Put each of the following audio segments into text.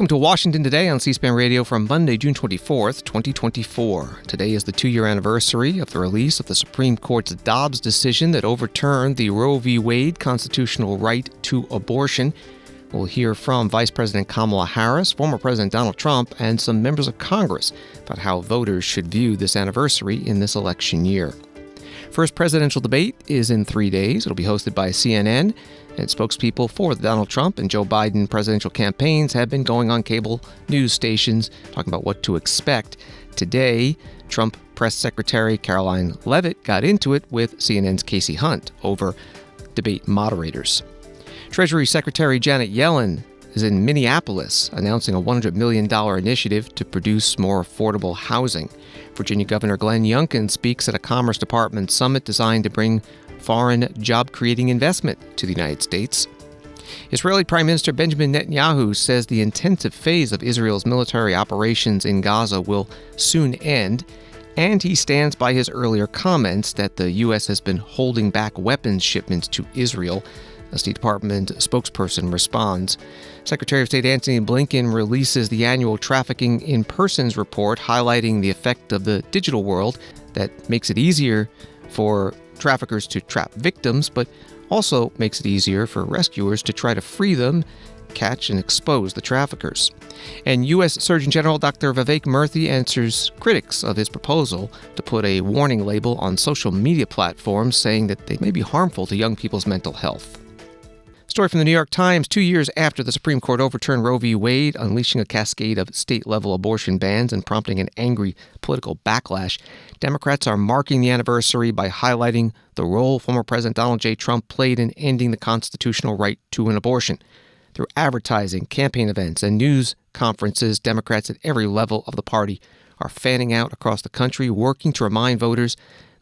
Welcome to Washington Today on C-SPAN Radio from Monday, June 24th, 2024. Today is the 2-year anniversary of the release of the Supreme Court's Dobbs decision that overturned the Roe v. Wade constitutional right to abortion. We'll hear from Vice President Kamala Harris, former President Donald Trump, and some members of Congress about how voters should view this anniversary in this election year. First presidential debate is in 3 days. It'll be hosted by CNN, and spokespeople for the Donald Trump and Joe Biden presidential campaigns have been going on cable news stations talking about what to expect. Today, Trump Press Secretary Karoline Leavitt got into it with CNN's Kasie over debate moderators. Treasury Secretary Janet Yellen is in Minneapolis announcing a $100 million initiative to produce more affordable housing. Virginia Governor Glenn Youngkin speaks at a Commerce Department summit designed to bring foreign job-creating investment to the United States. Israeli Prime Minister Benjamin Netanyahu says the intensive phase of Israel's military operations in Gaza will soon end, and he stands by his earlier comments that the U.S. has been holding back weapons shipments to Israel. A State Department spokesperson responds. Secretary of State Antony Blinken releases the annual Trafficking in Persons report, highlighting the effect of the digital world that makes it easier for traffickers to trap victims, but also makes it easier for rescuers to try to free them, catch and expose the traffickers. And U.S. Surgeon General Dr. Vivek Murthy answers critics of his proposal to put a warning label on social media platforms saying that they may be harmful to young people's mental health. Story from the New York Times: 2 years after the Supreme Court overturned Roe v. Wade, unleashing a cascade of state-level abortion bans and prompting an angry political backlash, Democrats are marking the anniversary by highlighting the role former President Donald J. Trump played in ending the constitutional right to an abortion. Through advertising, campaign events, and news conferences, Democrats at every level of the party are fanning out across the country, working to remind voters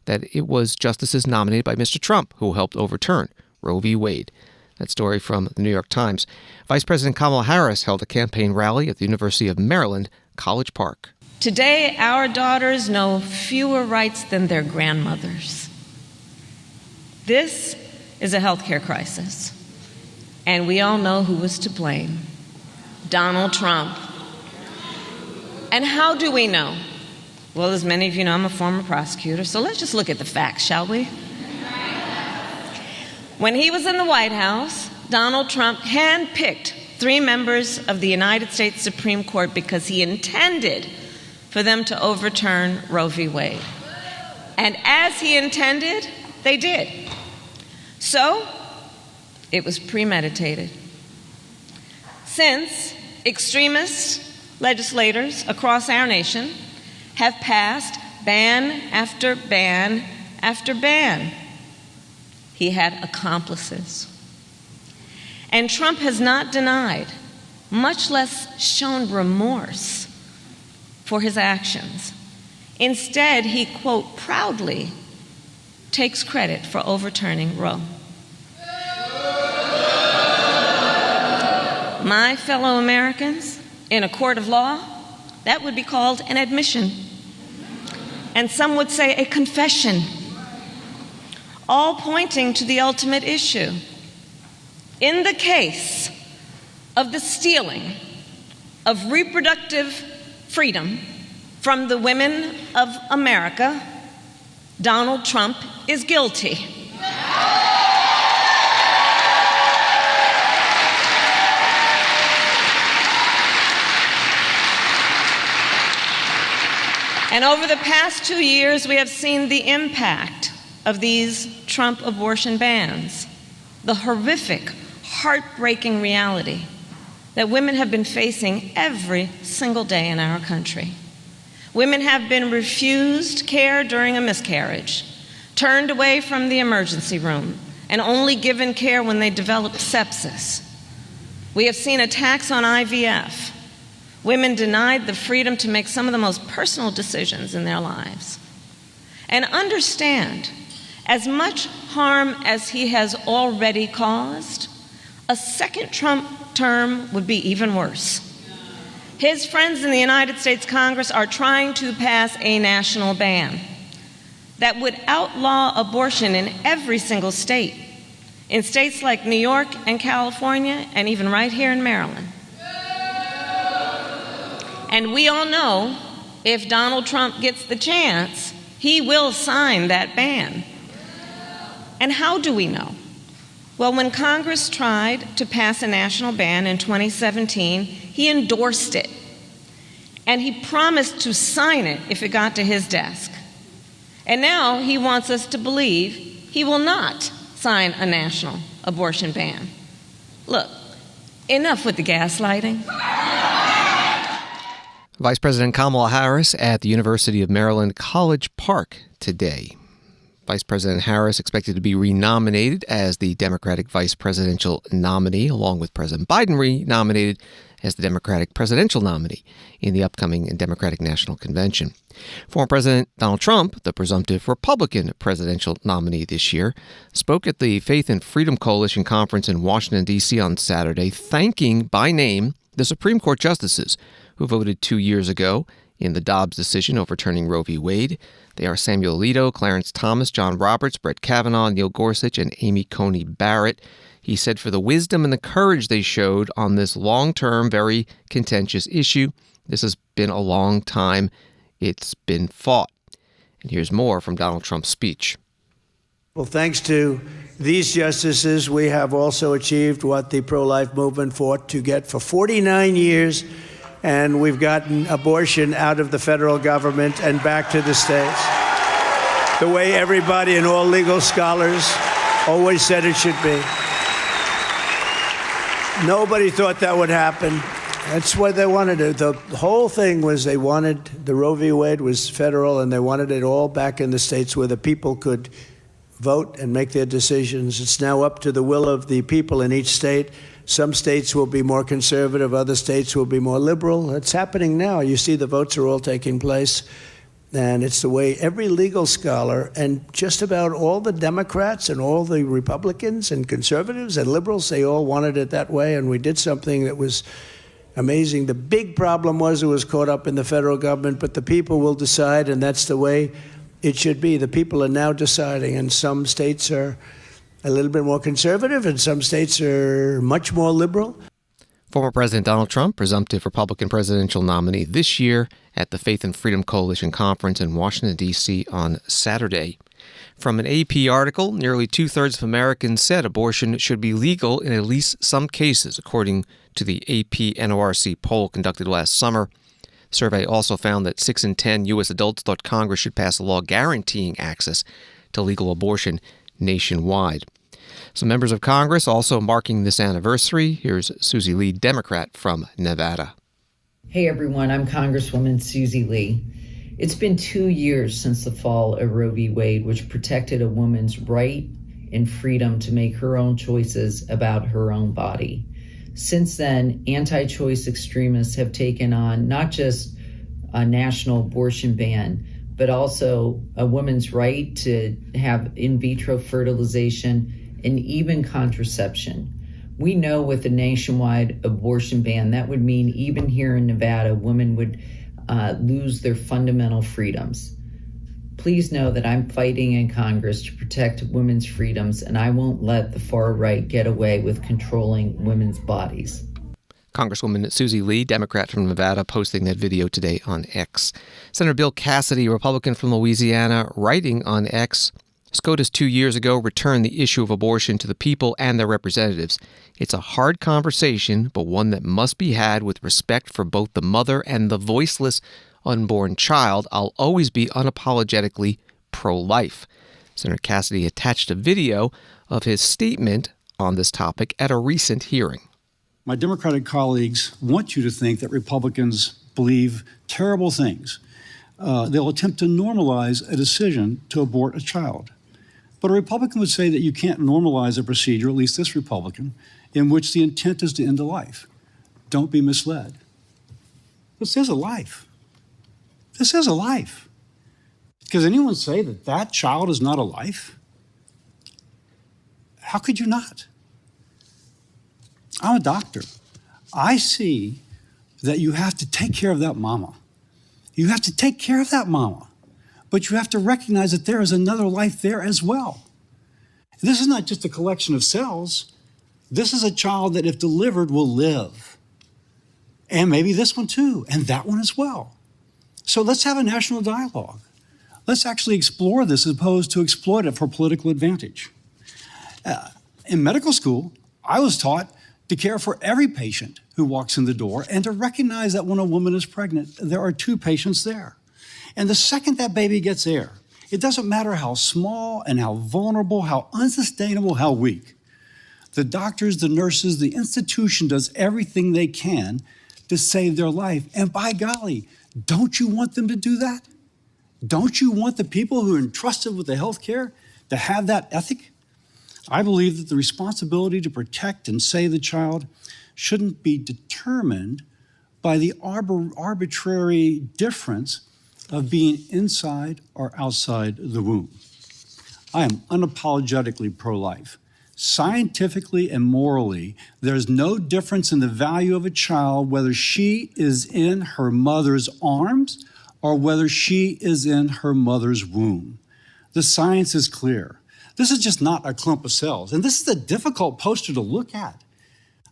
that it was justices nominated by Mr. Trump who helped overturn Roe v. Wade. That story from the New York Times. Vice President Kamala Harris held a campaign rally at the University of Maryland, College Park. Today, our daughters know fewer rights than their grandmothers. This is a healthcare crisis, and we all know who was to blame: Donald Trump. And how do we know? Well, as many of you know, I'm a former prosecutor, so let's just look at the facts, shall we? When he was in the White House, Donald Trump handpicked 3 members of the United States Supreme Court because he intended for them to overturn Roe v. Wade. And as he intended, they did. So, it was premeditated. Since extremist legislators across our nation have passed ban after ban after ban, he had accomplices. And Trump has not denied, much less shown remorse for his actions. Instead, he, quote, proudly takes credit for overturning Roe. My fellow Americans, in a court of law, that would be called an admission. And some would say a confession, all pointing to the ultimate issue. In the case of the stealing of reproductive freedom from the women of America, Donald Trump is guilty. And over the past 2 years, we have seen the impact of these Trump abortion bans, the horrific, heartbreaking reality that women have been facing every single day in our country. Women have been refused care during a miscarriage, turned away from the emergency room, and only given care when they develop sepsis. We have seen attacks on IVF, women denied the freedom to make some of the most personal decisions in their lives. And understand, as much harm as he has already caused, a second Trump term would be even worse. His friends in the United States Congress are trying to pass a national ban that would outlaw abortion in every single state, in states like New York and California, and even right here in Maryland. And we all know if Donald Trump gets the chance, he will sign that ban. And how do we know? Well, when Congress tried to pass a national ban in 2017, he endorsed it. And he promised to sign it if it got to his desk. And now he wants us to believe he will not sign a national abortion ban. Look, enough with the gaslighting. Vice President Kamala Harris at the University of Maryland College Park today. Vice President Harris expected to be renominated as the Democratic vice presidential nominee, along with President Biden renominated as the Democratic presidential nominee in the upcoming Democratic National Convention. Former President Donald Trump, the presumptive Republican presidential nominee this year, spoke at the Faith and Freedom Coalition conference in Washington, D.C. on Saturday, thanking by name the Supreme Court justices who voted 2 years ago in the Dobbs decision overturning Roe v. Wade. They are Samuel Alito, Clarence Thomas, John Roberts, Brett Kavanaugh, Neil Gorsuch, and Amy Coney Barrett. He said for the wisdom and the courage they showed on this long-term, very contentious issue. This has been a long time. It's been fought. And here's more from Donald Trump's speech. Well, thanks to these justices, we have also achieved what the pro-life movement fought to get for 49 years. And we've gotten abortion out of the federal government and back to the states, the way everybody and all legal scholars always said it should be. Nobody thought that would happen. That's what they wanted to do. The whole thing was they wanted the Roe v. Wade was federal, and they wanted it all back in the states where the people could vote and make their decisions. It's now up to the will of the people in each state. Some states will be more conservative, other states will be more liberal. It's happening now. You see the votes are all taking place. And it's the way every legal scholar and just about all the Democrats and all the Republicans and conservatives and liberals, they all wanted it that way. And we did something that was amazing. The big problem was it was caught up in the federal government, but the people will decide, and that's the way it should be. The people are now deciding, and some states are a little bit more conservative, and some states are much more liberal. Former President Donald Trump, presumptive Republican presidential nominee this year at the Faith and Freedom Coalition conference in Washington, D.C. on Saturday. From an AP article, nearly two-thirds of Americans said abortion should be legal in at least some cases, according to the AP NORC poll conducted last summer. The survey also found that 6 in 10 U.S. adults thought Congress should pass a law guaranteeing access to legal abortion nationwide. Some members of Congress also marking this anniversary. Here's Susie Lee, Democrat from Nevada. Hey everyone, I'm Congresswoman Susie Lee. It's been 2 years since the fall of Roe v. Wade, which protected a woman's right and freedom to make her own choices about her own body. Since then, anti-choice extremists have taken on not just a national abortion ban, but also a woman's right to have in vitro fertilization and even contraception. We know with a nationwide abortion ban, that would mean even here in Nevada, women would lose their fundamental freedoms. Please know that I'm fighting in Congress to protect women's freedoms, and I won't let the far right get away with controlling women's bodies. Congresswoman Susie Lee, Democrat from Nevada, posting that video today on X. Senator Bill Cassidy, Republican from Louisiana, writing on X, SCOTUS 2 years ago returned the issue of abortion to the people and their representatives. It's a hard conversation, but one that must be had with respect for both the mother and the voiceless unborn child. I'll always be unapologetically pro-life. Senator Cassidy attached a video of his statement on this topic at a recent hearing. My Democratic colleagues want you to think that Republicans believe terrible things. They'll attempt to normalize a decision to abort a child. But a Republican would say that you can't normalize a procedure, at least this Republican, in which the intent is to end a life. Don't be misled. This is a life. This is a life. Does anyone say that that child is not a life? How could you not? I'm a doctor. I see that you have to take care of that mama. You have to take care of that mama. But you have to recognize that there is another life there as well. This is not just a collection of cells. This is a child that, if delivered, will live. and maybe this one too, and that one as well. So let's have a national dialogue. Let's actually explore this as opposed to exploit it for political advantage. In medical school, I was taught to care for every patient who walks in the door and to recognize that when a woman is pregnant, there are two patients there. And the second that baby gets there, it doesn't matter how small and how vulnerable, how unsustainable, how weak. The doctors, the nurses, the institution does everything they can to save their life. And by golly, don't you want them to do that? Don't you want the people who are entrusted with the health care to have that ethic? I believe that the responsibility to protect and save the child shouldn't be determined by the arbitrary difference of being inside or outside the womb. I am unapologetically pro-life. Scientifically and morally, there's no difference in the value of a child whether she is in her mother's arms or whether she is in her mother's womb. The science is clear. This is just not a clump of cells. And this is a difficult poster to look at.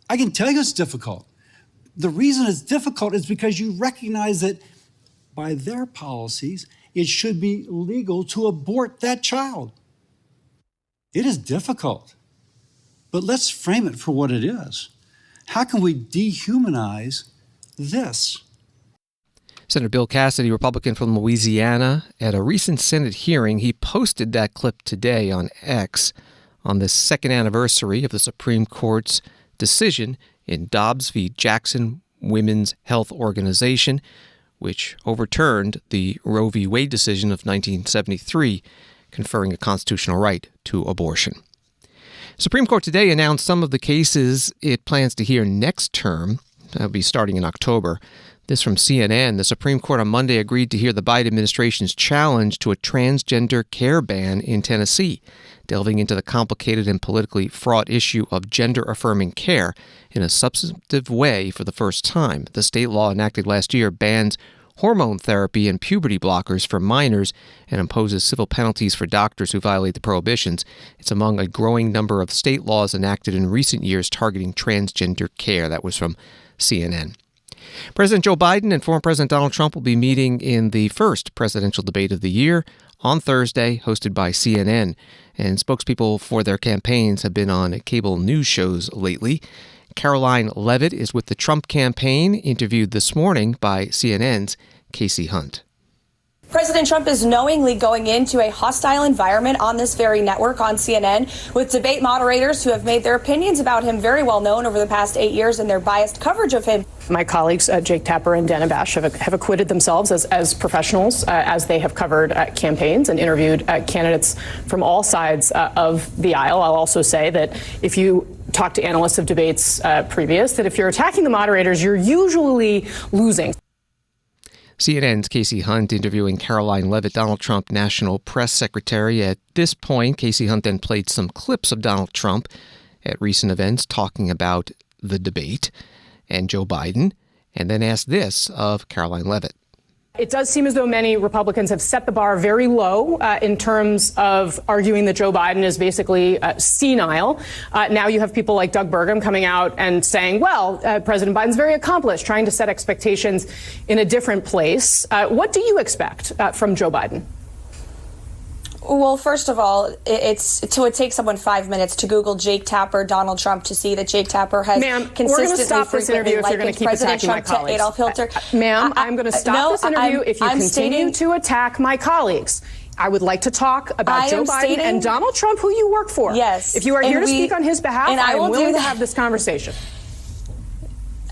I can tell you it's difficult. The reason it's difficult is because you recognize that by their policies, it should be legal to abort that child. It is difficult, but let's frame it for what it is. How can we dehumanize this? Senator Bill Cassidy, Republican from Louisiana, at a recent Senate hearing, he posted that clip today on X on the second anniversary of the Supreme Court's decision in Dobbs v. Jackson Women's Health Organization, which overturned the Roe v. Wade decision of 1973, conferring a constitutional right to abortion. Supreme Court today announced some of the cases it plans to hear next term. That'll be starting in October. This from CNN. The Supreme Court on Monday agreed to hear the Biden administration's challenge to a transgender care ban in Tennessee, delving into the complicated and politically fraught issue of gender-affirming care in a substantive way for the first time. The state law enacted last year bans hormone therapy and puberty blockers for minors and imposes civil penalties for doctors who violate the prohibitions. It's among a growing number of state laws enacted in recent years targeting transgender care. That was from CNN. President Joe Biden and former President Donald Trump will be meeting in the first presidential debate of the year on Thursday, hosted by CNN. And spokespeople for their campaigns have been on cable news shows lately. Karoline Leavitt is with the Trump campaign, interviewed this morning by CNN's Kasie Hunt. President Trump is knowingly going into a hostile environment on this very network, on CNN, with debate moderators who have made their opinions about him very well known over the past 8 years and their biased coverage of him. My colleagues, Jake Tapper and Dana Bash, have acquitted themselves as professionals as they have covered campaigns and interviewed candidates from all sides of the aisle. I'll also say that if you talk to analysts of debates previous, that if you're attacking the moderators, you're usually losing. CNN's Kasie Hunt interviewing Karoline Leavitt, Donald Trump National Press Secretary. At this point, Kasie Hunt then played some clips of Donald Trump at recent events talking about the debate and Joe Biden, and then asked this of Karoline Leavitt. It does seem as though many Republicans have set the bar very low in terms of arguing that Joe Biden is basically senile. Now you have people like Doug Burgum coming out and saying, well, President Biden's very accomplished, trying to set expectations in a different place. What do you expect from Joe Biden? Well, first of all, it takes someone 5 minutes to Google Jake Tapper, Donald Trump, to see that Jake Tapper has consistently, we're going to stop this interview if you're going to keep attacking my colleagues. Adolf Hitler. Ma'am, I'm going to stop this interview if you continue to attack my colleagues. I would like to talk about Joe Biden and Donald Trump, who you work for. Yes. If you are here to speak on his behalf, I am willing to have this conversation.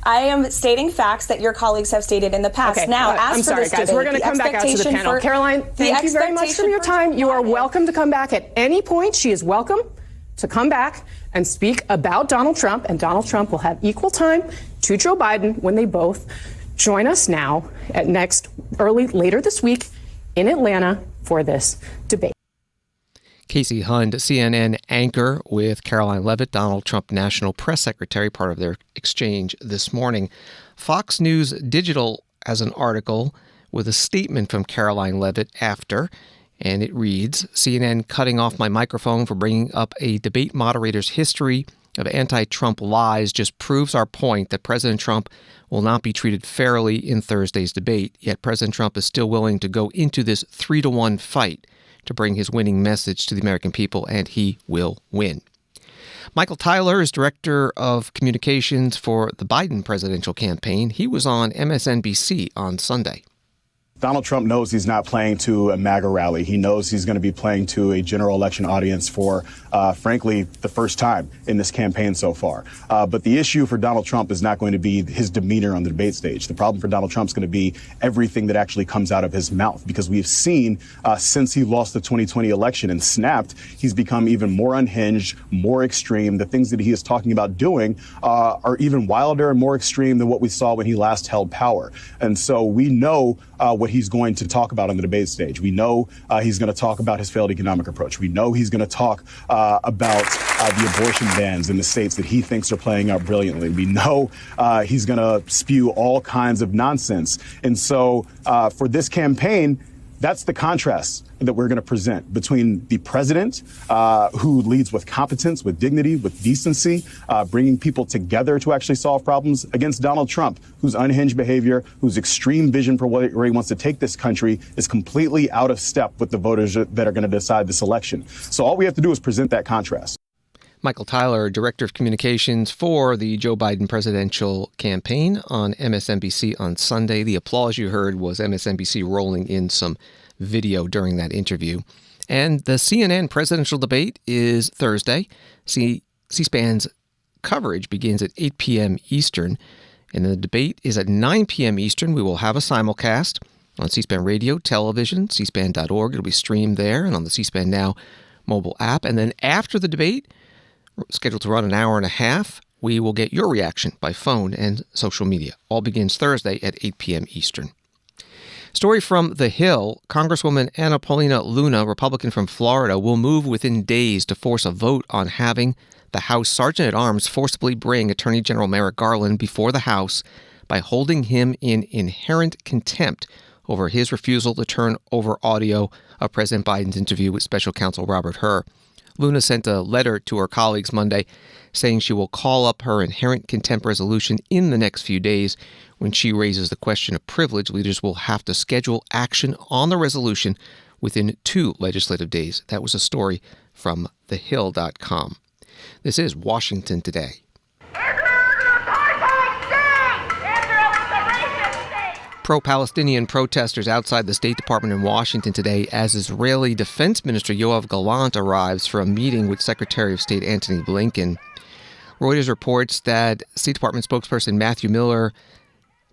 I am stating facts that your colleagues have stated in the past. Okay. Now, I'm sorry, guys. We're going to come back out to the panel. Karoline, thank you very much for your time. You are welcome to come back at any point. She is welcome to come back and speak about Donald Trump, and Donald Trump will have equal time to Joe Biden when they both join us now at later this week in Atlanta for this debate. Kasie Hunt, CNN anchor with Karoline Leavitt, Donald Trump National Press Secretary, part of their exchange this morning. Fox News Digital has an article with a statement from Karoline Leavitt after, and it reads, CNN cutting off my microphone for bringing up a debate moderator's history of anti-Trump lies just proves our point that President Trump will not be treated fairly in Thursday's debate. Yet President Trump is still willing to go into this 3-1 fight to bring his winning message to the American people, and he will win. Michael Tyler is director of communications for the Biden presidential campaign. He was on MSNBC on Sunday. Donald Trump knows he's not playing to a MAGA rally. He knows he's going to be playing to a general election audience for, frankly, the first time in this campaign so far. But the issue for Donald Trump is not going to be his demeanor on the debate stage. The problem for Donald Trump is going to be everything that actually comes out of his mouth, because we've seen since he lost the 2020 election and snapped, he's become even more unhinged, more extreme. The things that he is talking about doing are even wilder and more extreme than what we saw when he last held power. And so we know what he's going to talk about on the debate stage. We know he's going to talk about his failed economic approach. We know he's going to talk about the abortion bans in the states that he thinks are playing out brilliantly. We know he's going to spew all kinds of nonsense. And so for this campaign, that's the contrast that we're going to present between the president, who leads with competence, with dignity, with decency, bringing people together to actually solve problems, against Donald Trump, whose unhinged behavior, whose extreme vision for where he wants to take this country is completely out of step with the voters that are going to decide this election. So all we have to do is present that contrast. Michael Tyler, director of communications for the Joe Biden presidential campaign on MSNBC on Sunday. The applause you heard was MSNBC rolling in some video during that interview. And the CNN presidential debate is Thursday. C-SPAN's coverage begins at 8 p.m. Eastern, and the debate is at 9 p.m. Eastern. We will have a simulcast on C-SPAN radio, television, cspan.org. It'll be streamed there and on the C-SPAN Now mobile app. And then after the debate, scheduled to run an hour and a half, we will get your reaction by phone and social media. All begins Thursday at 8 p.m. Eastern. Story from The Hill. Congresswoman Anna Paulina Luna, Republican from Florida, will move within days to force a vote on having the House Sergeant-at-Arms forcibly bring Attorney General Merrick Garland before the House by holding him in inherent contempt over his refusal to turn over audio of President Biden's interview with Special Counsel Robert Hur. Luna sent a letter to her colleagues Monday saying she will call up her inherent contempt resolution in the next few days. When she raises the question of privilege, leaders will have to schedule action on the resolution within 2 legislative days. That was a story from thehill.com. This is Washington Today. Pro-Palestinian protesters outside the State Department in Washington today as Israeli Defense Minister Yoav Gallant arrives for a meeting with Secretary of State Antony Blinken. Reuters reports that State Department spokesperson Matthew Miller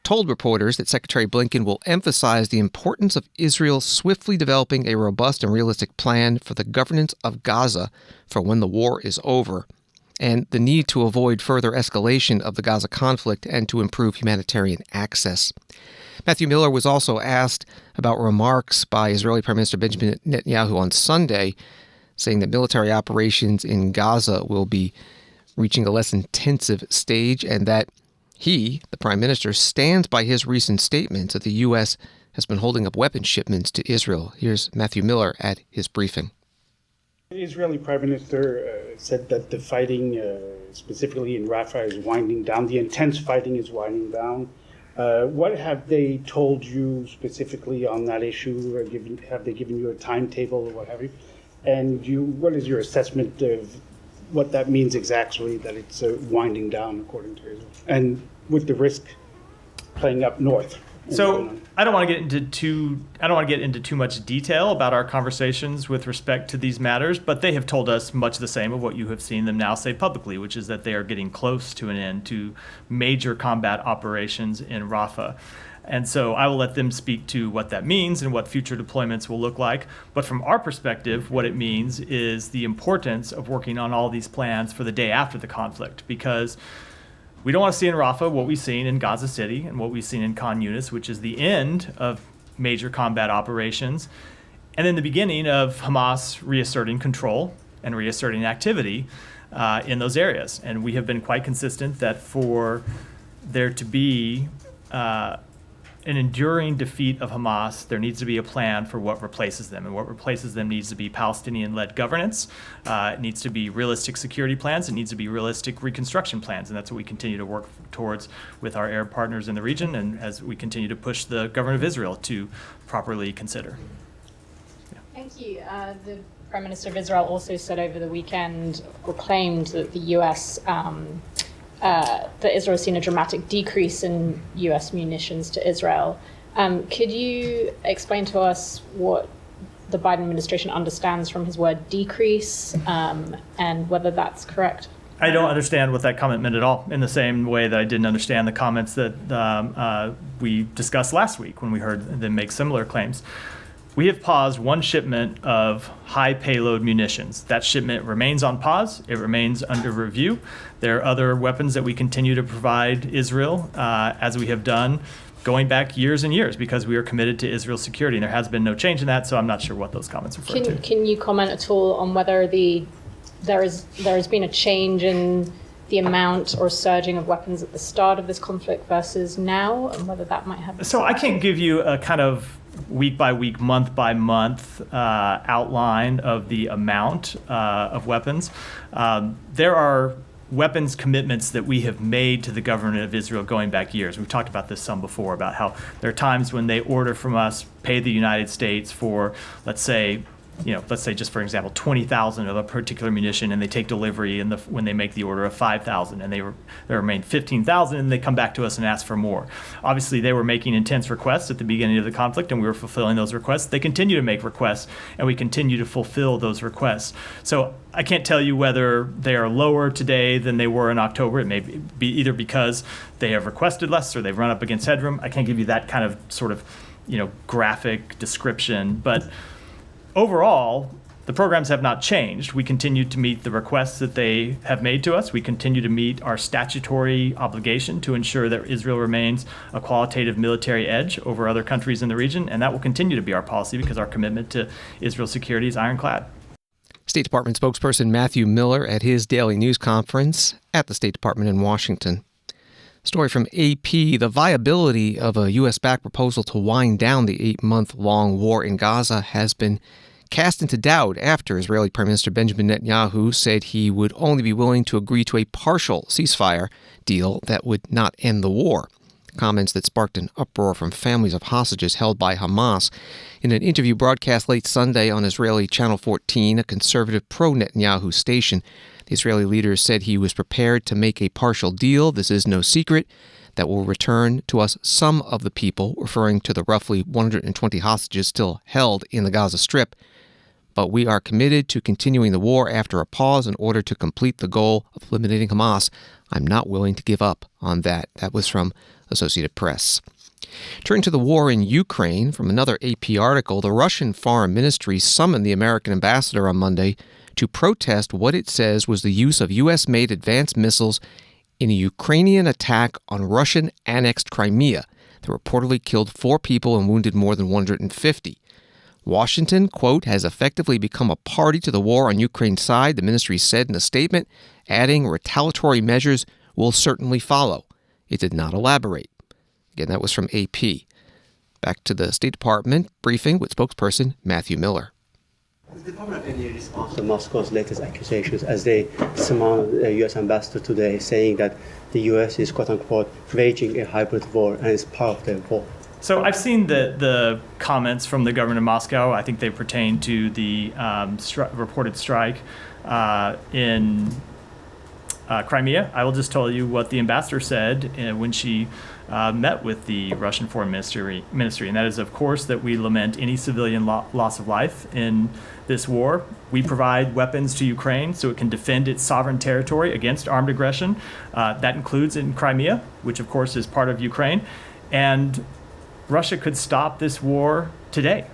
told reporters that Secretary Blinken will emphasize the importance of Israel swiftly developing a robust and realistic plan for the governance of Gaza for when the war is over, and the need to avoid further escalation of the Gaza conflict and to improve humanitarian access. Matthew Miller was also asked about remarks by Israeli Prime Minister Benjamin Netanyahu on Sunday, saying that military operations in Gaza will be reaching a less intensive stage and that he, the Prime Minister, stands by his recent statements that the U.S. has been holding up weapons shipments to Israel. Here's Matthew Miller at his briefing. The Israeli Prime Minister said that the fighting, specifically in Rafah, is winding down. The intense fighting is winding down. What have they told you specifically on that issue? Have they given you a timetable or what have you? And what is your assessment of what that means exactly, that it's winding down according to Israel, and with the risk playing up north? So I don't want to get into too much detail about our conversations with respect to these matters, but they have told us much the same of what you have seen them now say publicly, which is that they are getting close to an end to major combat operations in Rafah. And so I will let them speak to what that means and what future deployments will look like. But from our perspective, what it means is the importance of working on all these plans for the day after the conflict, because we don't want to see in Rafah what we've seen in Gaza City and what we've seen in Khan Yunis, which is the end of major combat operations, and then the beginning of Hamas reasserting control and reasserting activity in those areas. And we have been quite consistent that for there to be an enduring defeat of Hamas, there needs to be a plan for what replaces them. And what replaces them needs to be Palestinian-led governance. It needs to be realistic security plans. It needs to be realistic reconstruction plans. And that's what we continue to work towards with our Arab partners in the region, and as we continue to push the government of Israel to properly consider. Yeah. Thank you. The Prime Minister of Israel also said over the weekend, or claimed, that the U.S. That Israel has seen a dramatic decrease in U.S. munitions to Israel. Could you explain to us what the Biden administration understands from his word decrease, and whether that's correct? I don't understand what that comment meant at all, in the same way that I didn't understand the comments that we discussed last week when we heard them make similar claims. We have paused one shipment of high payload munitions. That shipment remains on pause. It remains under review. There are other weapons that we continue to provide Israel, as we have done going back years and years, because we are committed to Israel's security. And there has been no change in that, so I'm not sure what those comments refer to. Can you comment at all on whether there has been a change in the amount or surging of weapons at the start of this conflict versus now, and whether that might have... So I can't give you a kind of week by week, month by month outline of the amount of weapons. There are weapons commitments that we have made to the government of Israel going back years. We've talked about this some before, about how there are times when they order from us, pay the United States for, let's say just for example, 20,000 of a particular munition, and they take delivery when they make the order of 5,000, and there remain 15,000, and they come back to us and ask for more. Obviously, they were making intense requests at the beginning of the conflict, and we were fulfilling those requests. They continue to make requests, and we continue to fulfill those requests. So I can't tell you whether they are lower today than they were in October. It may be either because they have requested less or they've run up against headroom. I can't give you that kind of sort of graphic description, but overall, the programs have not changed. We continue to meet the requests that they have made to us. We continue to meet our statutory obligation to ensure that Israel remains a qualitative military edge over other countries in the region, and that will continue to be our policy because our commitment to Israel's security is ironclad. State Department spokesperson Matthew Miller at his daily news conference at the State Department in Washington. Story from AP, the viability of a U.S.-backed proposal to wind down the 8-month-long war in Gaza has been cast into doubt after Israeli Prime Minister Benjamin Netanyahu said he would only be willing to agree to a partial ceasefire deal that would not end the war. Comments that sparked an uproar from families of hostages held by Hamas. In an interview broadcast late Sunday on Israeli Channel 14, a conservative pro-Netanyahu station, the Israeli leader said he was prepared to make a partial deal, this is no secret, that will return to us some of the people, referring to the roughly 120 hostages still held in the Gaza Strip. But we are committed to continuing the war after a pause in order to complete the goal of eliminating Hamas. I'm not willing to give up on that. That was from Associated Press. Turning to the war in Ukraine, from another AP article, the Russian Foreign Ministry summoned the American ambassador on Monday to protest what it says was the use of U.S.-made advanced missiles in a Ukrainian attack on Russian-annexed Crimea that reportedly killed 4 people and wounded more than 150. Washington, quote, has effectively become a party to the war on Ukraine's side, the ministry said in a statement, adding retaliatory measures will certainly follow. It did not elaborate. Again, that was from AP. Back to the State Department briefing with spokesperson Matthew Miller. Does the Department have any response to Moscow's latest accusations as they summoned the U.S. ambassador today, saying that the U.S. is, quote-unquote, waging a hybrid war and is part of the war? So I've seen the comments from the government of Moscow. I think they pertain to the reported strike in Crimea. I will just tell you what the ambassador said when she met with the Russian Foreign Ministry, and that is, of course, that we lament any civilian loss of life in this war. We provide weapons to Ukraine so it can defend its sovereign territory against armed aggression. That includes in Crimea, which, of course, is part of Ukraine. And Russia could stop this war today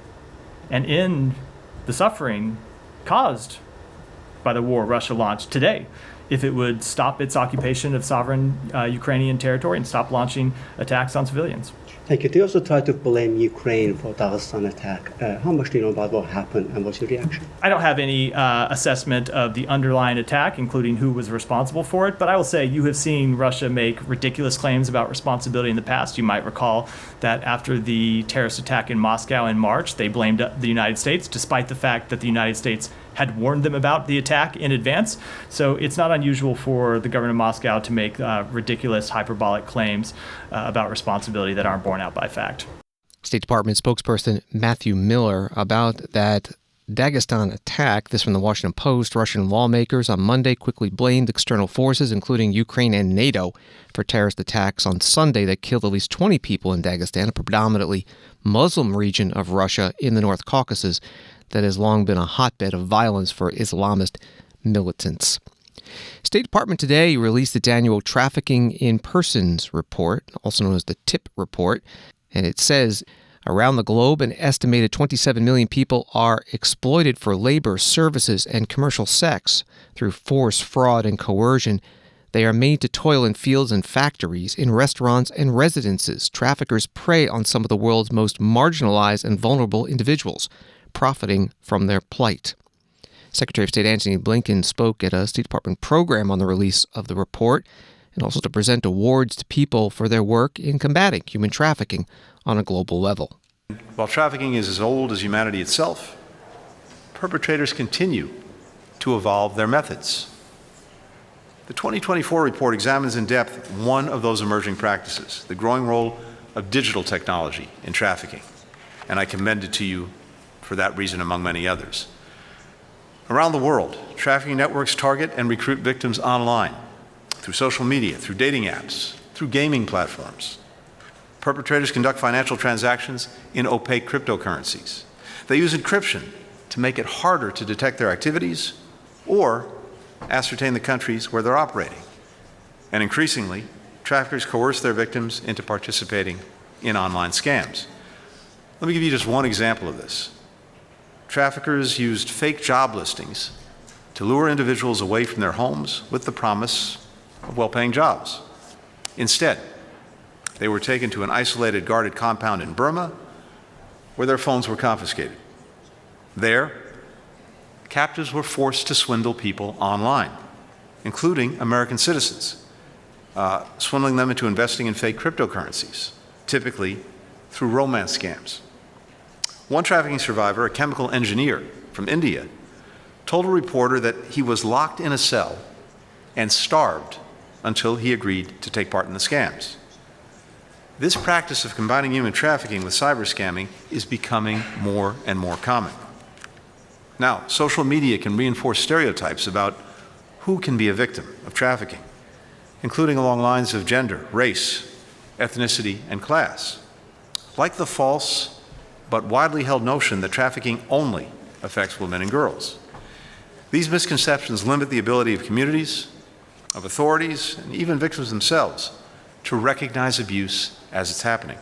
and end the suffering caused by the war Russia launched today if it would stop its occupation of sovereign Ukrainian territory and stop launching attacks on civilians. Thank you. They also tried to blame Ukraine for Dagestan attack. How much do you know about what happened and what's your reaction? I don't have any assessment of the underlying attack, including who was responsible for it, but I will say you have seen Russia make ridiculous claims about responsibility in the past. You might recall that after the terrorist attack in Moscow in March, they blamed the United States, despite the fact that the United States had warned them about the attack in advance. So it's not unusual for the government of Moscow to make ridiculous, hyperbolic claims about responsibility that aren't borne out by fact. State Department spokesperson Matthew Miller about that Dagestan attack. This from the Washington Post. Russian lawmakers on Monday quickly blamed external forces, including Ukraine and NATO, for terrorist attacks on Sunday that killed at least 20 people in Dagestan, a predominantly Muslim region of Russia in the North Caucasus that has long been a hotbed of violence for Islamist militants. State Department today released its annual Trafficking in Persons report, also known as the TIP report, and it says around the globe an estimated 27 million people are exploited for labor, services, and commercial sex through force, fraud, and coercion. They are made to toil in fields and factories, in restaurants and residences. Traffickers prey on some of the world's most marginalized and vulnerable individuals, profiting from their plight. Secretary of State Antony Blinken spoke at a State Department program on the release of the report and also to present awards to people for their work in combating human trafficking on a global level. While trafficking is as old as humanity itself, perpetrators continue to evolve their methods. The 2024 report examines in depth one of those emerging practices, the growing role of digital technology in trafficking, and I commend it to you for that reason, among many others. Around the world, trafficking networks target and recruit victims online, through social media, through dating apps, through gaming platforms. Perpetrators conduct financial transactions in opaque cryptocurrencies. They use encryption to make it harder to detect their activities or ascertain the countries where they're operating. And increasingly, traffickers coerce their victims into participating in online scams. Let me give you just one example of this. Traffickers used fake job listings to lure individuals away from their homes with the promise of well-paying jobs. Instead, they were taken to an isolated guarded compound in Burma where their phones were confiscated. There, captives were forced to swindle people online, including American citizens, swindling them into investing in fake cryptocurrencies, typically through romance scams. One trafficking survivor, a chemical engineer from India, told a reporter that he was locked in a cell and starved until he agreed to take part in the scams. This practice of combining human trafficking with cyber scamming is becoming more and more common. Now, social media can reinforce stereotypes about who can be a victim of trafficking, including along lines of gender, race, ethnicity, and class. Like the false but widely held notion that trafficking only affects women and girls. These misconceptions limit the ability of communities, of authorities, and even victims themselves to recognize abuse as it's happening.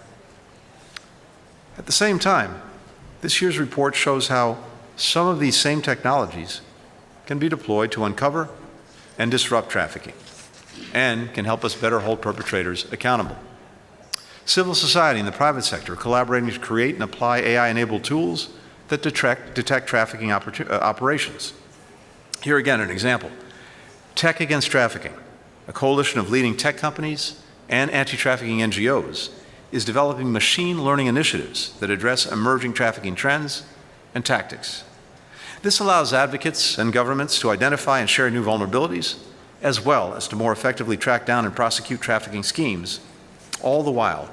At the same time, this year's report shows how some of these same technologies can be deployed to uncover and disrupt trafficking and can help us better hold perpetrators accountable. Civil society and the private sector are collaborating to create and apply AI-enabled tools that detect trafficking operations. Here again, an example. Tech Against Trafficking, a coalition of leading tech companies and anti-trafficking NGOs, is developing machine learning initiatives that address emerging trafficking trends and tactics. This allows advocates and governments to identify and share new vulnerabilities, as well as to more effectively track down and prosecute trafficking schemes, all the while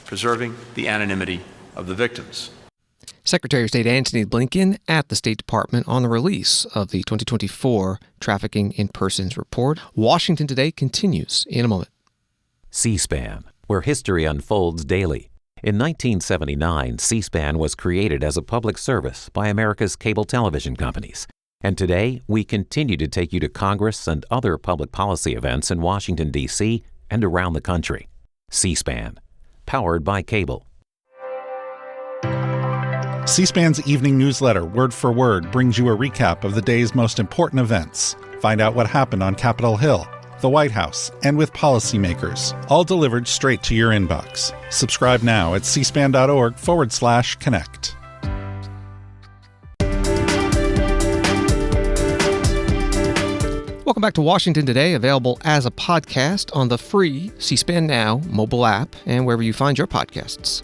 preserving the anonymity of the victims. Secretary of State Antony Blinken at the State Department on the release of the 2024 Trafficking in Persons report. Washington Today continues in a moment. C-SPAN, where history unfolds daily. In 1979, C-SPAN was created as a public service by America's cable television companies. And today, we continue to take you to Congress and other public policy events in Washington, D.C. and around the country. C-SPAN, powered by cable. C-SPAN's evening newsletter, Word for Word, brings you a recap of the day's most important events. Find out what happened on Capitol Hill, the White House, and with policymakers, all delivered straight to your inbox. Subscribe now at cspan.org/connect. Welcome back to Washington Today, available as a podcast on the free C-SPAN Now mobile app and wherever you find your podcasts.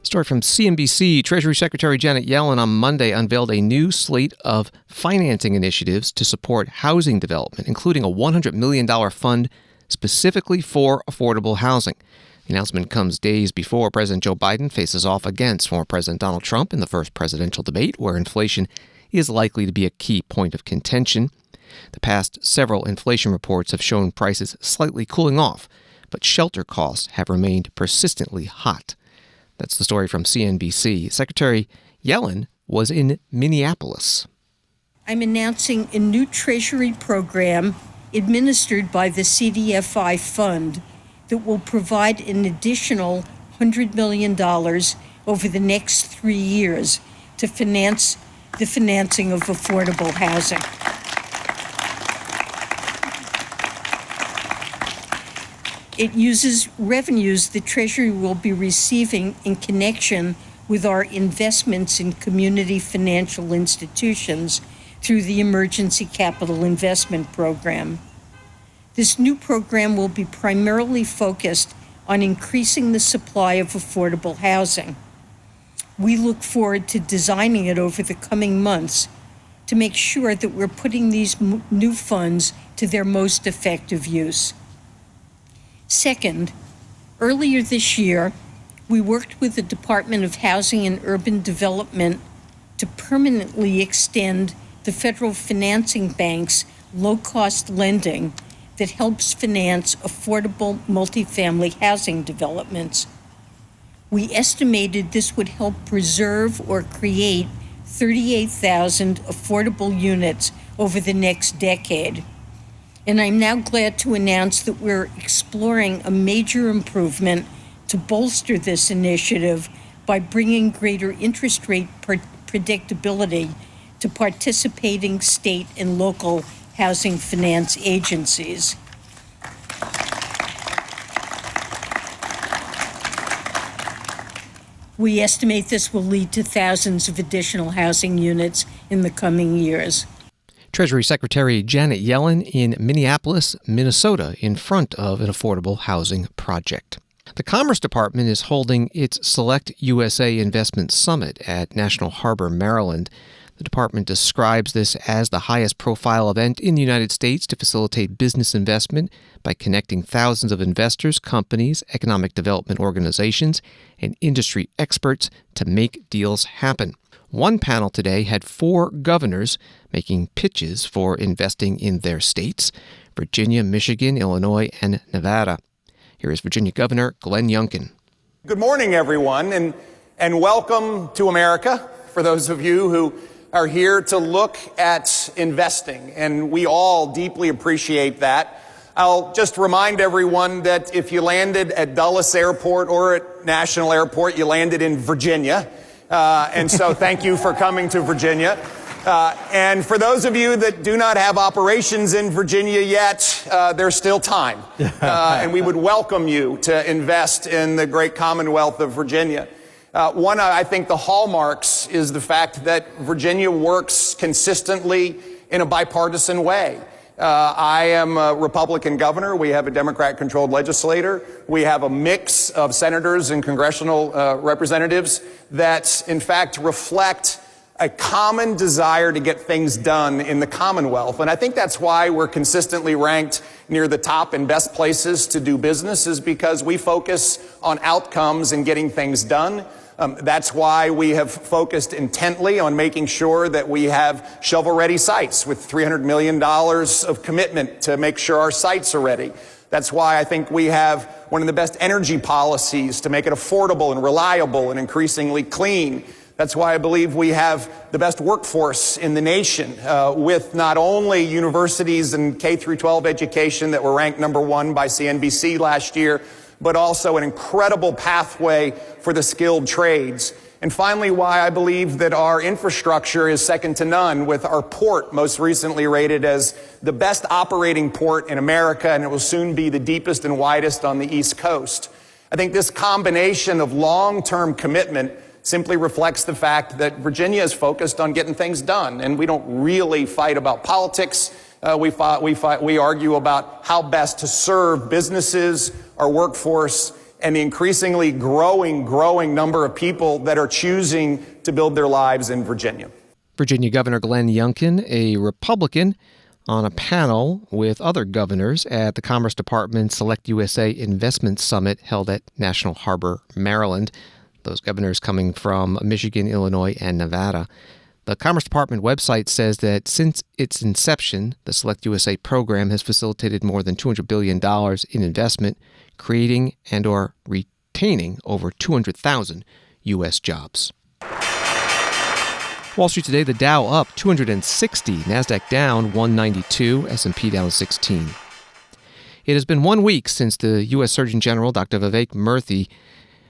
Story from CNBC. Treasury Secretary Janet Yellen on Monday unveiled a new slate of financing initiatives to support housing development, including a $100 million fund specifically for affordable housing. The announcement comes days before President Joe Biden faces off against former President Donald Trump in the first presidential debate, where inflation is likely to be a key point of contention. The past several inflation reports have shown prices slightly cooling off, but shelter costs have remained persistently hot. That's the story from CNBC. Secretary Yellen was in Minneapolis. I'm announcing a new Treasury program administered by the CDFI Fund that will provide an additional $100 million over the next 3 years to finance the financing of affordable housing. It uses revenues the Treasury will be receiving in connection with our investments in community financial institutions through the Emergency Capital Investment Program. This new program will be primarily focused on increasing the supply of affordable housing. We look forward to designing it over the coming months to make sure that we're putting these new funds to their most effective use. Second, earlier this year, we worked with the Department of Housing and Urban Development to permanently extend the federal financing bank's low-cost lending that helps finance affordable multifamily housing developments. We estimated this would help preserve or create 38,000 affordable units over the next decade. And I'm now glad to announce that we're exploring a major improvement to bolster this initiative by bringing greater interest rate predictability to participating state and local housing finance agencies. We estimate this will lead to thousands of additional housing units in the coming years. Treasury Secretary Janet Yellen in Minneapolis, Minnesota, in front of an affordable housing project. The Commerce Department is holding its Select USA Investment Summit at National Harbor, Maryland. The department describes this as the highest profile event in the United States to facilitate business investment by connecting thousands of investors, companies, economic development organizations, and industry experts to make deals happen. One panel today had 4 governors making pitches for investing in their states: Virginia, Michigan, Illinois, and Nevada. Here is Virginia Governor Glenn Youngkin. Good morning, everyone, and welcome to America for those of you who are here to look at investing, and we all deeply appreciate that. I'll just remind everyone that if you landed at Dulles Airport or at National Airport, you landed in Virginia. And so thank you for coming to Virginia. And for those of you that do not have operations in Virginia yet, there's still time. And we would welcome you to invest in the great Commonwealth of Virginia. One, I think the hallmarks is the fact that Virginia works consistently in a bipartisan way. I am a Republican governor. We have a Democrat-controlled legislature. We have a mix of senators and congressional representatives that, in fact, reflect a common desire to get things done in the Commonwealth. And I think that's why we're consistently ranked near the top and best places to do business, is because we focus on outcomes and getting things done. That's why we have focused intently on making sure that we have shovel-ready sites with $300 million of commitment to make sure our sites are ready. That's why I think we have one of the best energy policies to make it affordable and reliable and increasingly clean. That's why I believe we have the best workforce in the nation, with not only universities and K-12 education that were ranked #1 by CNBC last year, but also an incredible pathway for the skilled trades. And finally, why I believe that our infrastructure is second to none, with our port most recently rated as the best operating port in America, and it will soon be the deepest and widest on the East Coast. I think this combination of long-term commitment simply reflects the fact that Virginia is focused on getting things done, and we don't really fight about politics. We argue about how best to serve businesses, our workforce, and the increasingly growing number of people that are choosing to build their lives in Virginia. Virginia Governor Glenn Youngkin, a Republican, on a panel with other governors at the Commerce Department Select USA Investment Summit held at National Harbor, Maryland. Those governors coming from Michigan, Illinois, and Nevada. The Commerce Department website says that since its inception, the Select USA program has facilitated more than $200 billion in investment, creating and or retaining over 200,000 U.S. jobs. Wall Street today, the Dow up 260, NASDAQ down 192, S&P down 16. It has been 1 week since the U.S. Surgeon General, Dr. Vivek Murthy,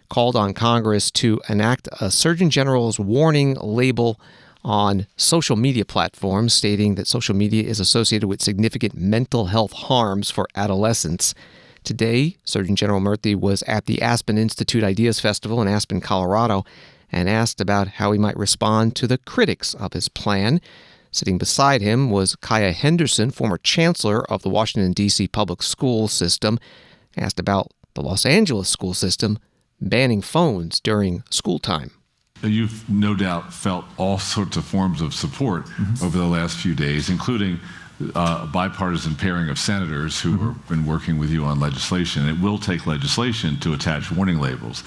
called on Congress to enact a Surgeon General's warning label on social media platforms, stating that social media is associated with significant mental health harms for adolescents. Today, Surgeon General Murthy was at the Aspen Institute Ideas Festival in Aspen, Colorado, and asked about how he might respond to the critics of his plan. Sitting beside him was Kaya Henderson, former chancellor of the Washington, D.C. public school system, asked about the Los Angeles school system banning phones during school time. You've no doubt felt all sorts of forms of support over the last few days, including a bipartisan pairing of senators who have been working with you on legislation. It will take legislation to attach warning labels.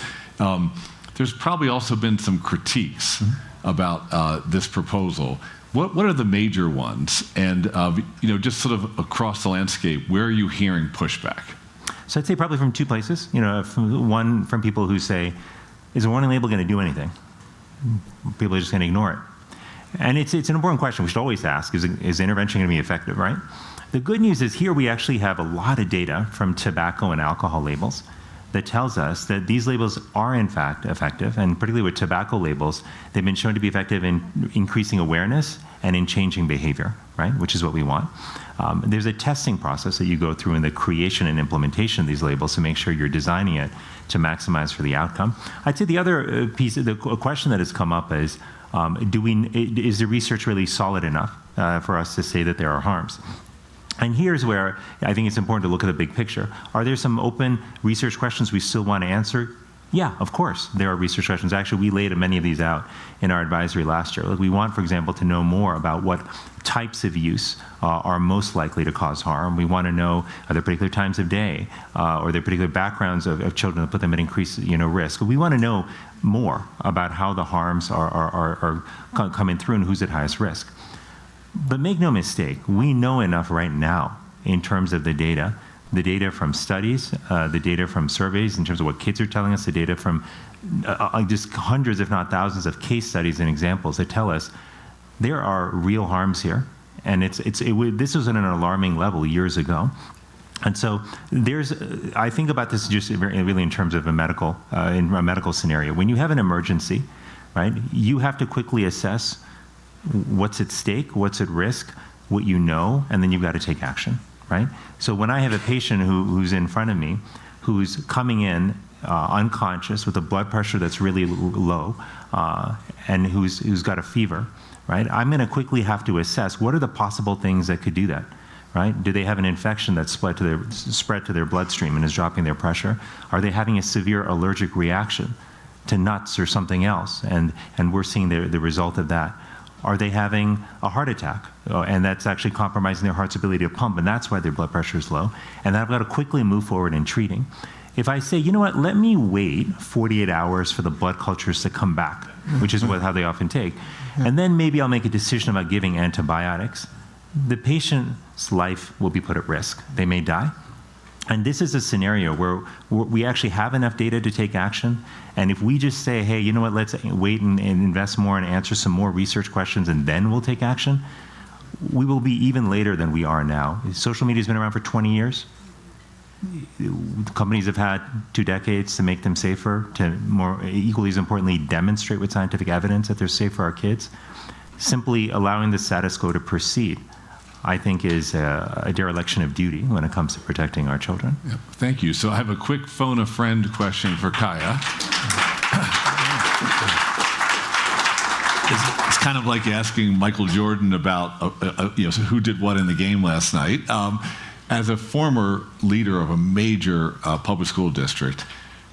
There's probably also been some critiques about this proposal. What are the major ones? And just sort of across the landscape, where are you hearing pushback? So I'd say probably from two places. One from people who say, is a warning label going to do anything? People are just going to ignore it. And it's an important question we should always ask, is intervention going to be effective, right? The good news is here we actually have a lot of data from tobacco and alcohol labels that tells us that these labels are in fact effective, and particularly with tobacco labels, they've been shown to be effective in increasing awareness and in changing behavior, right, which is what we want. There's a testing process that you go through in the creation and implementation of these labels to make sure you're designing it to maximize for the outcome. I'd say the other piece, the question that has come up is, is the research really solid enough for us to say that there are harms? And here's where I think it's important to look at the big picture. Are there some open research questions we still want to answer? Yeah, of course, there are research questions. Actually, we laid many of these out in our advisory last year. We want, for example, to know more about what types of use are most likely to cause harm. We want to know, are there particular times of day or are there particular backgrounds of children that put them at increased risk? We want to know more about how the harms are coming through and who's at highest risk. But make no mistake, we know enough right now in terms of the data from studies, the data from surveys in terms of what kids are telling us, the data from just hundreds, if not thousands, of case studies and examples that tell us there are real harms here. And this was at an alarming level years ago. And so I think about this just really in terms of in a medical scenario. When you have an emergency, right, you have to quickly assess what's at stake, what's at risk, what you know, and then you've got to take action, right? So when I have a patient who's in front of me, who's coming in unconscious with a blood pressure that's really low, and who's got a fever, right? I'm going to quickly have to assess what are the possible things that could do that, right? Do they have an infection that's spread to their bloodstream and is dropping their pressure? Are they having a severe allergic reaction to nuts or something else? And we're seeing the result of that. Are they having a heart attack? And that's actually compromising their heart's ability to pump, and that's why their blood pressure is low. And I've got to quickly move forward in treating. If I say, you know what, let me wait 48 hours for the blood cultures to come back, which is how they often take, and then maybe I'll make a decision about giving antibiotics, the patient's life will be put at risk. They may die. And this is a scenario where we actually have enough data to take action. And if we just say, hey, you know what, let's wait and invest more and answer some more research questions and then we'll take action, we will be even later than we are now. Social media has been around for 20 years. Companies have had 2 decades to make them safer, to more equally as importantly demonstrate with scientific evidence that they're safe for our kids. Simply allowing the status quo to proceed, I think, is a dereliction of duty when it comes to protecting our children. Yep. Thank you. So I have a quick phone a friend question for Kaya. It's kind of like asking Michael Jordan about who did what in the game last night. As a former leader of a major public school district,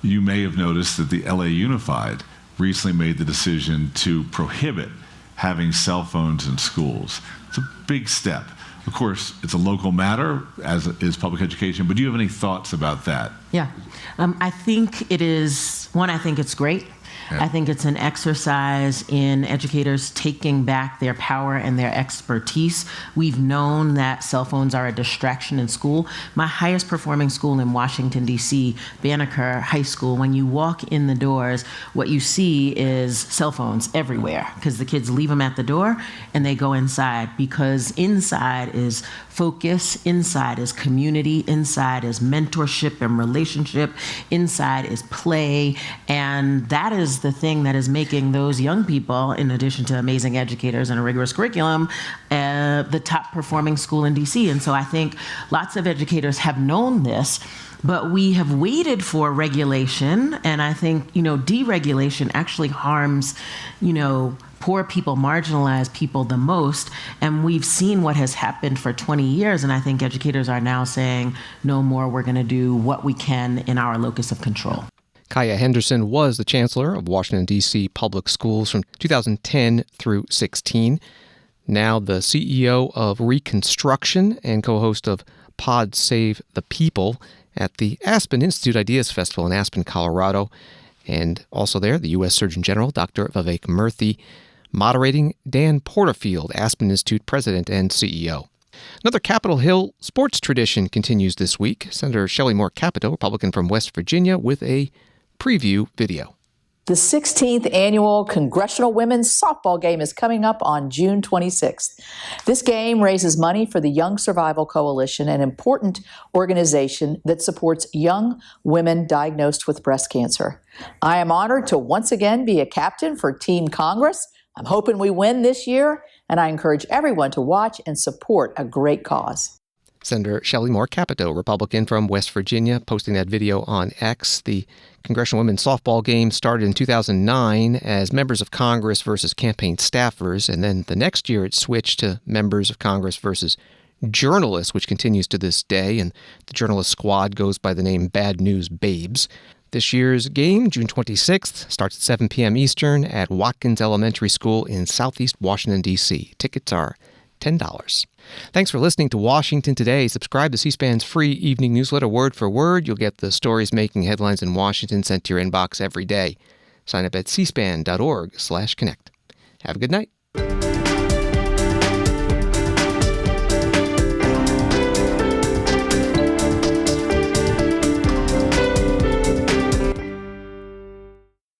you may have noticed that the LA Unified recently made the decision to prohibit having cell phones in schools. It's a big step. Of course, it's a local matter, as is public education, but do you have any thoughts about that? Yeah. I think it is, I think it's great. Yeah. I think it's an exercise in educators taking back their power and their expertise. We've known that cell phones are a distraction in school. My highest performing school in Washington, D.C., Banneker High School, when you walk in the doors, what you see is cell phones everywhere because the kids leave them at the door and they go inside, because inside is focus, inside is community, inside is mentorship and relationship, inside is play, and that is the thing that is making those young people, in addition to amazing educators and a rigorous curriculum, the top performing school in DC. And so I think lots of educators have known this, but we have waited for regulation, and I think, deregulation actually harms, poor people, marginalized people the most. And we've seen what has happened for 20 years. And I think educators are now saying, no more, we're going to do what we can in our locus of control. Kaya Henderson was the chancellor of Washington, D.C. public schools from 2010 through 16. Now the CEO of Reconstruction and co-host of Pod Save the People at the Aspen Institute Ideas Festival in Aspen, Colorado. And also there, the U.S. Surgeon General, Dr. Vivek Murthy, moderating Dan Porterfield, Aspen Institute president and CEO. Another Capitol Hill sports tradition continues this week. Senator Shelley Moore Capito, Republican from West Virginia, with a preview video. The 16th annual Congressional Women's Softball Game is coming up on June 26th. This game raises money for the Young Survival Coalition, an important organization that supports young women diagnosed with breast cancer. I am honored to once again be a captain for Team Congress. I'm hoping we win this year, and I encourage everyone to watch and support a great cause. Senator Shelley Moore Capito, Republican from West Virginia, posting that video on X. The Congressional Women's Softball Game started in 2009 as members of Congress versus campaign staffers, and then the next year it switched to members of Congress versus journalists, which continues to this day, and the journalist squad goes by the name Bad News Babes. This year's game, June 26th, starts at 7 p.m. Eastern at Watkins Elementary School in Southeast Washington, D.C. Tickets are $10. Thanks for listening to Washington Today. Subscribe to C-SPAN's free evening newsletter word for word. You'll get the stories making headlines in Washington sent to your inbox every day. Sign up at cspan.org/connect. Have a good night.